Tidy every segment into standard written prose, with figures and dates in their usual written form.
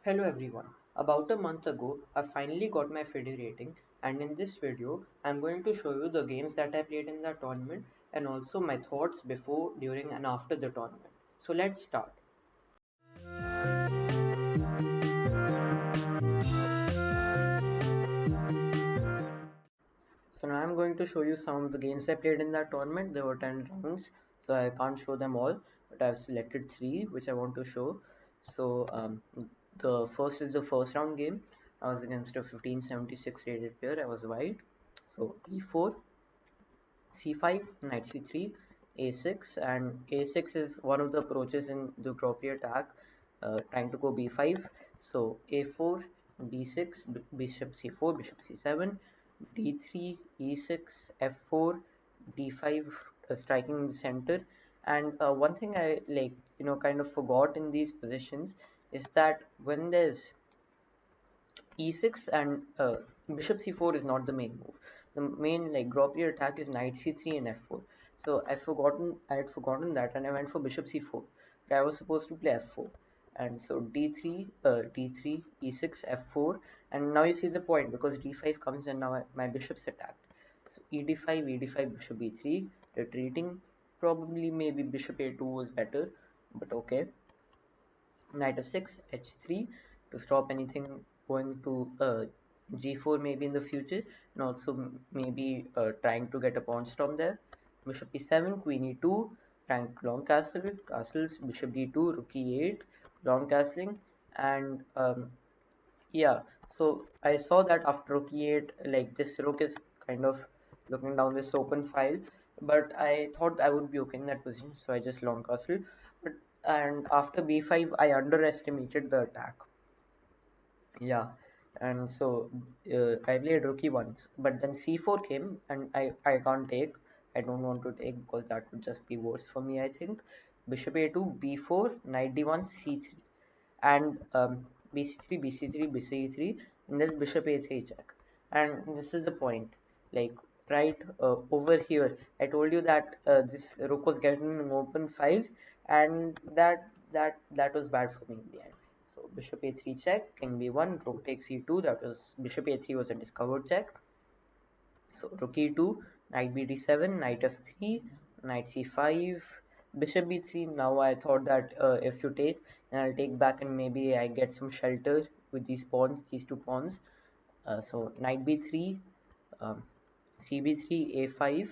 Hello everyone. About a month ago, I finally got my FIDE rating, and in this video, I'm going to show you the games that I played in the tournament and also my thoughts before, during and after the tournament. So let's start. So now I'm going to show you some of the games I played in that tournament. There were 10 rounds, so I can't show them all, but I've selected 3 which I want to show. So the first is the first round game. I was against a 1576 rated player. I was white. So e4, c5, knight c3, a6, and a6 is one of the approaches in the Gropier attack, trying to go b5. So a4, b6, bishop c4, bishop c7, d3, e6, f4, d5, striking the center. And one thing I kind of forgot in these positions is that when there's e6 and bishop c4 is not the main move. The main Gropier attack is knight c3 and f4. So I had forgotten that, and I went for bishop c4. But I was supposed to play f4, and so d3, d3, e6, f4, and now you see the point because d5 comes and now my bishop's attacked. So ed5, ed5, bishop e3, retreating. Probably maybe bishop a2 was better, but okay. Knight f6, h3 to stop anything going to g4 maybe in the future, and also maybe trying to get a pawn storm there. Bishop e7, queen e2, trying to long castles, bishop d2, rook e8, long castling, and yeah, so I saw that after rook e8, like this rook is kind of looking down this open file, but I thought I would be okay in that position, so I just long castled. But and after b5, I underestimated the attack. Yeah, and so I played rook e1, but then c4 came, and I can't take. I don't want to take because that would just be worse for me, I think. Bishop a2, b4, knight d1, c3, and bc3, bc3, bc3, and this bishop a3 check. And this is the point, like right over here, I told you that this rook was getting an open file, and that was bad for me in the end. So bishop a3 check, king b1, rook takes e2. That was bishop a3 was a discovered check. So rook e2, knight bd7, knight f3, knight c5, bishop b3. Now I thought that if you take, then I'll take back and maybe I get some shelter with these pawns, these two pawns. So knight b3, um, cb3, a5,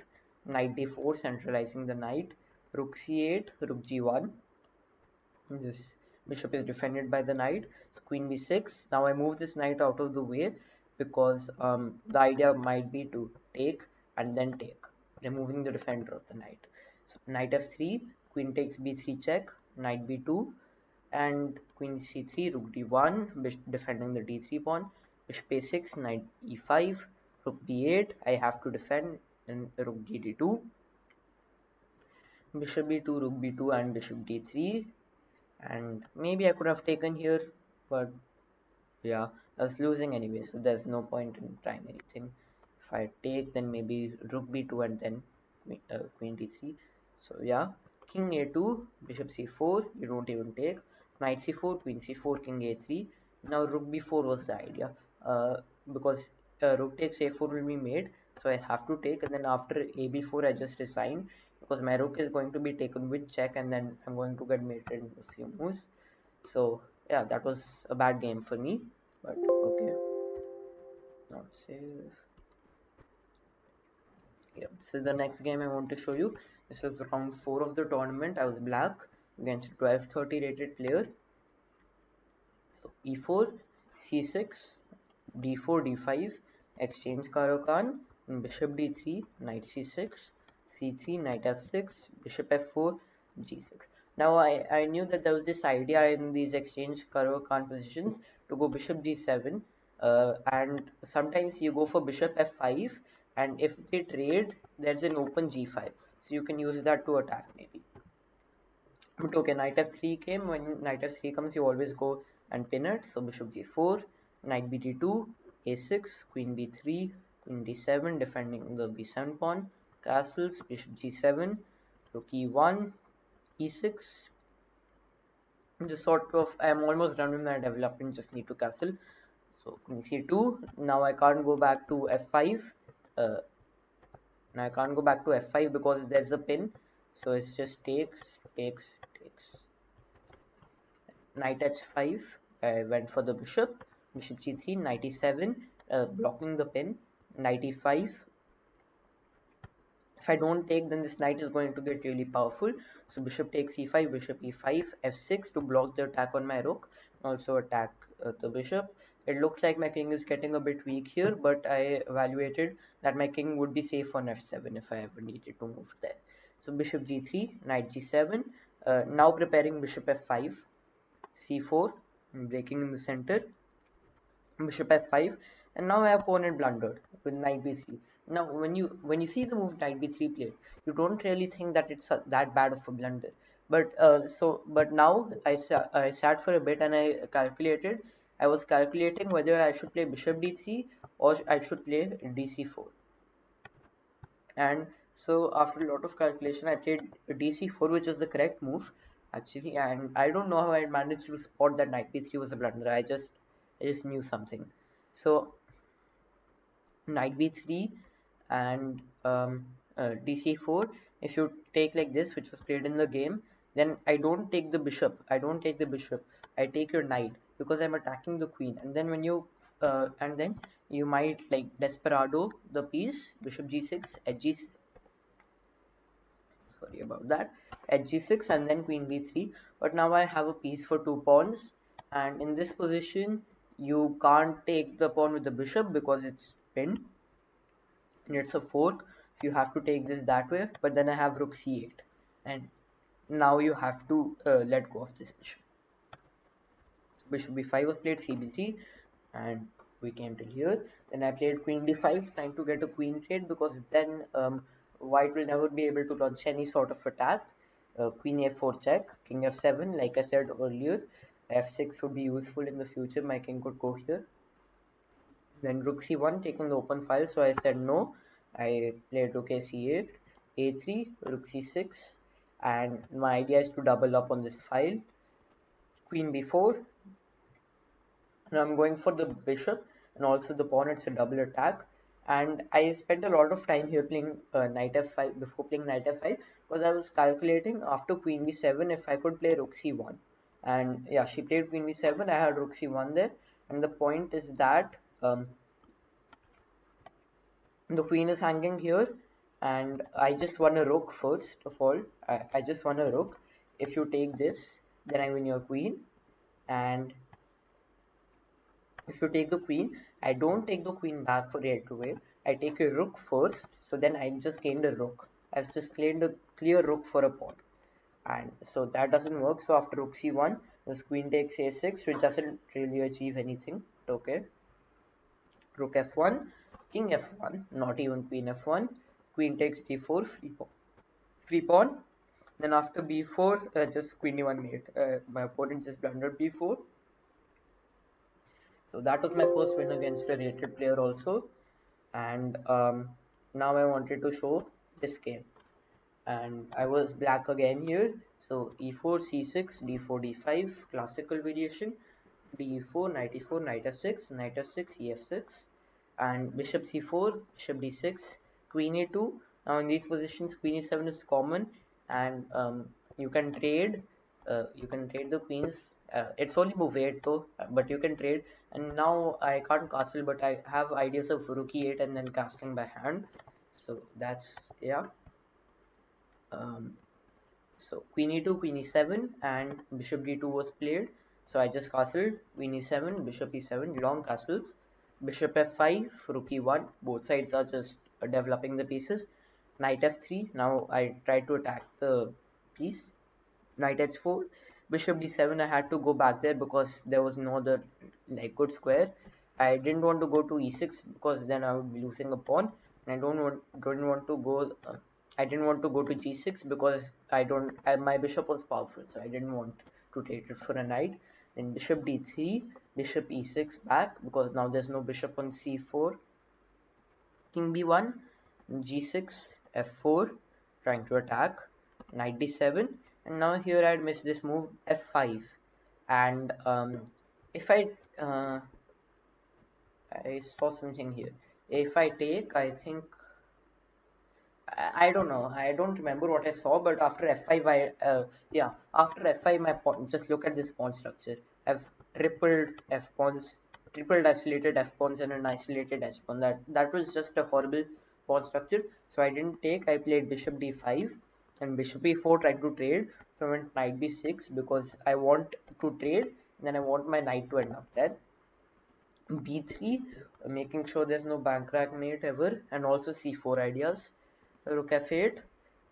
knight d4, centralizing the knight, rook c8, rook g1. This bishop is defended by the knight. So queen b6. Now I move this knight out of the way because the idea might be to take and then take, removing the defender of the knight. So knight f3, queen takes b3 check, knight b2, and queen c3, rook d1, defending the d3 pawn, bishop a6, knight e5, rook b8. I have to defend, and rook d2, bishop b2, rook b2, and bishop d3. And maybe I could have taken here, but yeah, I was losing anyway, so there's no point in trying anything. If I take, then maybe rook b2 and then queen d3. So yeah, king a2, bishop c4, you don't even take, knight c4, queen c4, king a3. Now rook b4 was the idea, because rook takes a4 will be made, so I have to take, and then after ab4 I just resign because my rook is going to be taken with check, and then I'm going to get mated in a few moves. So yeah, that was a bad game for me, but okay, not safe. Yeah, this is the next game I want to show you. This is round 4 of the tournament. I was black against a 1230 rated player. So e4, c6, d4, d5, exchange Karo Khan, bishop d3, knight c6, c3, knight f6, bishop f4, g6. Now I knew that there was this idea in these exchange Karo Khan positions to go bishop g7, and sometimes you go for bishop f5, and if they trade, there's an open g5, so you can use that to attack maybe. But okay, knight f3 came. When knight f3 comes, you always go and pin it. So bishop g4, knight bd2, a6, queen b3, queen d7, defending the b7 pawn, castles, bishop g7, rook e1, e6, Just sort of, I'm almost done with my development, just need to castle. So queen c2, now I can't go back to f5. Now I can't go back to f5 because there's a pin, so it's just takes. Knight h5, I went for the bishop. Bishop g3, knight e7, blocking the pin. Knight e5. If I don't take, then this knight is going to get really powerful. So bishop takes e5, bishop e5, f6 to block the attack on my rook, also attack the bishop. It looks like my king is getting a bit weak here, but I evaluated that my king would be safe on f7 if I ever needed to move there. So bishop g3, knight g7, now preparing bishop f5, c4, breaking in the center, bishop f5, and now my opponent blundered with knight b3. Now when you see the move knight b3 played, you don't really think that it's that bad of a blunder, but now I sat for a bit and I was calculating whether I should play bishop d3 or I should play dc4. And so after a lot of calculation I played dc4, which is the correct move actually, and I don't know how I managed to spot that knight b3 was a blunder. I just knew something. So knight b3 and dc4, if you take like this, which was played in the game, then I don't take the bishop, I take your knight because I'm attacking the queen. And then you might like desperado the piece, bishop g6, sorry about that, h6, and then queen b3. But now I have a piece for 2 pawns, and in this position you can't take the pawn with the bishop because it's pinned and it's a fork, so you have to take this that way. But then I have rook c8, and now you have to let go of this bishop. So bishop b5 was played, cb3, and we came till here. Then I played queen d5, trying to get a queen trade, because then white will never be able to launch any sort of attack. Queen a4 check, king f7, like I said earlier, f6 would be useful in the future. My king could go here. Then rook c1, taking the open file, so I said no. I played rook a c8, a3, rook c6, and my idea is to double up on this file. Queen b4. Now I'm going for the bishop and also the pawn. It's a double attack, and I spent a lot of time here playing knight f5 before playing knight f5, because I was calculating after queen b7 if I could play rook c1. And yeah, she played queen b7, I had rook c1 there. And the point is that the queen is hanging here, and I just won a rook. First of all, I just won a rook. If you take this, then I win your queen. And if you take the queen, I don't take the queen back for right away. I take a rook first, so then I just gained a rook. I've just claimed a clear rook for a pawn, and so that doesn't work. So after rook c1, this queen takes a6, which doesn't really achieve anything. Okay, rook f1, king f1, not even queen f1, queen takes d4, free pawn. Then after b4, just queen e1 mate. My opponent just blundered b4. So that was my first win against a rated player also. And now I wanted to show this game. And I was black again here. So e4, c6, d4, d5, classical variation. d4, knight e4, knight f6, knight f6, ef6, and bishop c4, bishop d6, queen a2. Now in these positions, queen e7 is common, and you can trade. You can trade the queens. It's only move 8 though, but you can trade. And now I can't castle, but I have ideas of rook e8 and then castling by hand. So that's, yeah. Um, so queen e2, queen e7, and bishop d2 was played. So I just castled queen e7, bishop e7, long castles, bishop f5, rook e1. Both sides are just developing the pieces. Knight f3. Now I try to attack the piece. Knight h4, bishop d7. I had to go back there because there was no other like good square. I didn't want to go to e6 because then I would be losing a pawn, and I didn't want to go to g6 because my bishop was powerful, so I didn't want to take it for a knight. Then bishop d3, bishop e6 back because now there's no bishop on c4. King b1, g6, f4, trying to attack, knight d7, and now here I'd missed this move, f5. And if I saw something here. If I take, I think I don't know. I don't remember what I saw, but after F5, yeah, after F5, my pawn. Just look at this pawn structure. I've tripled F pawns, tripled isolated F pawns, and an isolated H pawn. That was just a horrible pawn structure. So I didn't take. I played Bishop D5 and Bishop E4, trying to trade. So I went Knight B6 because I want to trade. And then I want my knight to end up there. B3, making sure there's no bancrack mate ever, and also C4 ideas. Rook F8,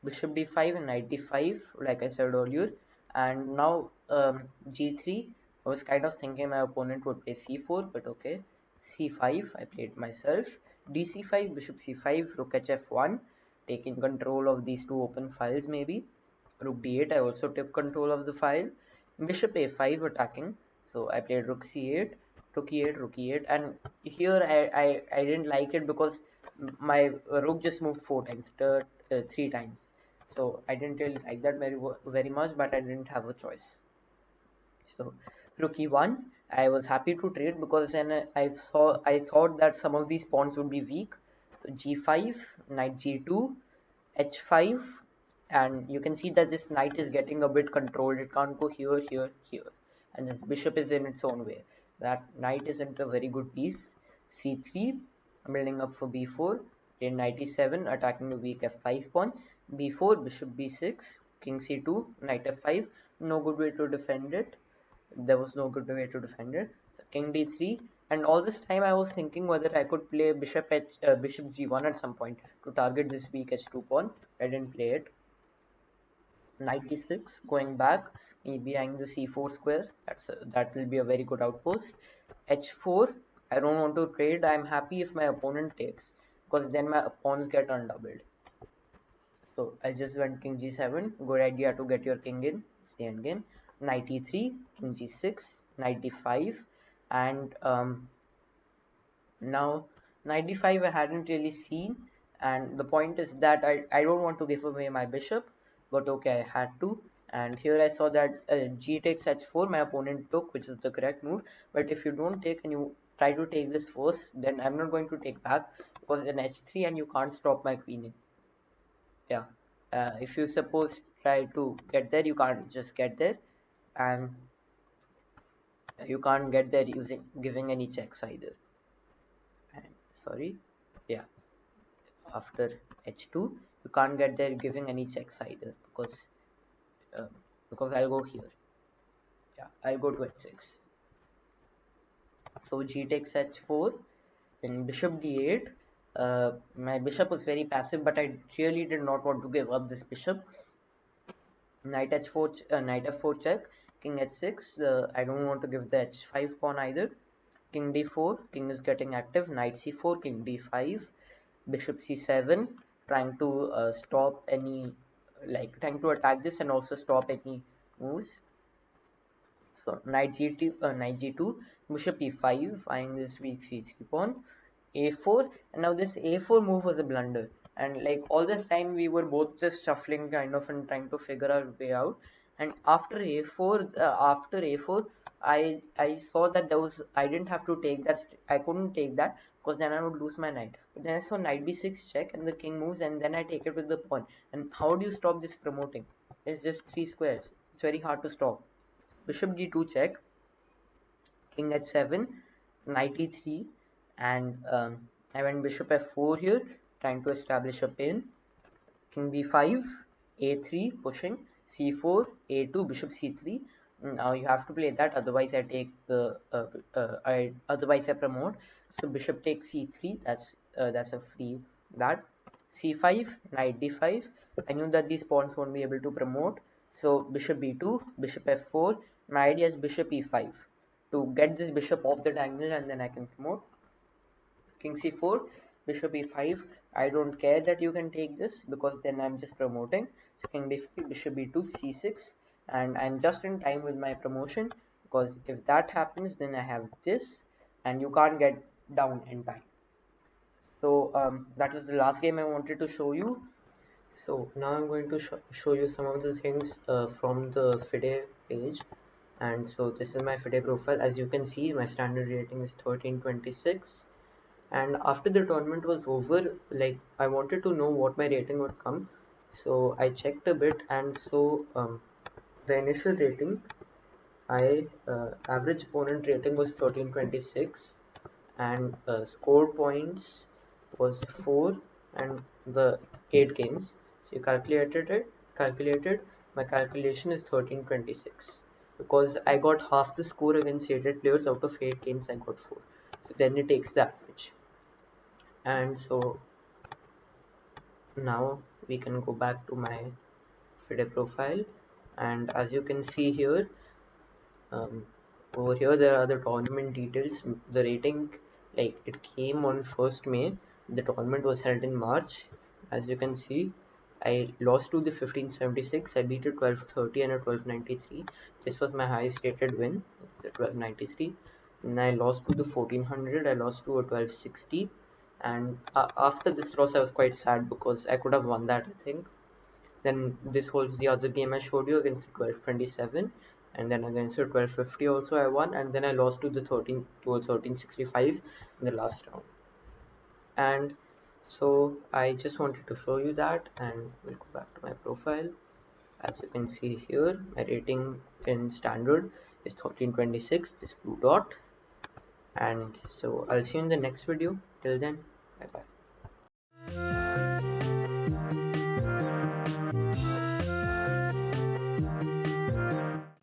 Bishop D5, and Knight D5, like I said earlier. And now G3, I was kind of thinking my opponent would play C4, but okay. C5, I played myself. D5, Bishop C5, Rook HF1, taking control of these two open files maybe. Rook D8, I also took control of the file. Bishop A5 attacking, so I played Rook C8, Rook E8, Rook E8, and here I didn't like it because my Rook just moved 4 times, 3 times. So I didn't really like that very much, but I didn't have a choice. So Rook E1, I was happy to trade because then I thought that some of these pawns would be weak. So G5, Knight G2, H5, and you can see that this knight is getting a bit controlled. It can't go here, here, here, and this bishop is in its own way. That knight isn't a very good piece. C3, building up for B4, then knight E7, attacking the weak F5 pawn. B4, bishop B6, king C2, knight F5. No good way to defend it. There was no good way to defend it. So king d3, and all this time I was thinking whether I could play bishop g1 at some point to target this weak h2 pawn. I didn't play it. Knight d6, going back behind the c4 square. That will be a very good outpost. H4, I don't want to trade. I'm happy if my opponent takes, because then my pawns get undoubled. So I just went king g7. Good idea to get your king in. It's the end game. Knight e3, king g6, knight d5, and now knight d5 I hadn't really seen. And the point is that I don't want to give away my bishop, but okay, I had to. And here I saw that g takes h4, my opponent took, which is the correct move. But if you don't take and you try to take this first, then I'm not going to take back, because then h3 and you can't stop my queen in. Yeah, if you suppose try to get there, you can't just get there, and you can't get there using giving any checks either. And sorry, yeah, after h2 you can't get there giving any checks either, uh, because I'll go here. Yeah, I'll go to h6. So g takes h4, then bishop d8. My bishop was very passive, but I really did not want to give up this bishop. Knight h4, knight f4 check, king h6. I don't want to give the h5 pawn either. King d4, king is getting active. Knight c4, king d5, bishop c7, trying to stop any, like trying to attack this and also stop any moves. So knight g2, bishop e5, eyeing this weak c3 pawn, a4, and now this a4 move was a blunder. And like all this time we were both just shuffling kind of and trying to figure our way out. And after a4, I saw that there was, I didn't have to take that. I couldn't take that because then I would lose my knight. But then I saw knight b6 check and the king moves, and then I take it with the pawn. And how do you stop this promoting? It's just 3 squares. It's very hard to stop. Bishop d2 check, king h7, knight e3, and I went bishop f4 here, trying to establish a pin. King b5, a3, pushing, c4, a2, bishop c3. Now you have to play that, otherwise I take the otherwise I promote. So bishop takes c3. That's a free that. c5, knight d5. I knew that these pawns won't be able to promote. So bishop b2, bishop f4. My idea is bishop e5 to get this bishop off the diagonal, and then I can promote. King c4, bishop e5. I don't care that you can take this because then I'm just promoting. So king d5, bishop b2, c6, and I'm just in time with my promotion, because if that happens then I have this and you can't get down in time. So that was the last game I wanted to show you. So now I'm going to show you some of the things from the FIDE page. And so this is my FIDE profile. As you can see, my standard rating is 1326. And after the tournament was over, like I wanted to know what my rating would come. So I checked a bit, and so the initial rating, I average opponent rating was 1326, and score points was 4, and the 8 games. So you calculated, my calculation is 1326 because I got half the score against 8 players. Out of 8 games I got 4. So then it takes the average. And so now we can go back to my FIDE profile, and as you can see here, um, over here there are the tournament details. The rating, like it came on 1st May. The tournament was held in March. As you can see, I lost to the 1576. I beat a 1230 and a 1293. This was my highest rated win, the 1293. And I lost to the 1400. I lost to a 1260. And after this loss I was quite sad because I could have won that, I think. Then this was the other game I showed you against the 1227, and then against the 1250 also I won, and then I lost to the 1365 in the last round. And so I just wanted to show you that, and we'll go back to my profile. As you can see here, my rating in standard is 1326, this blue dot. And so I'll see you in the next video. Till then, bye bye.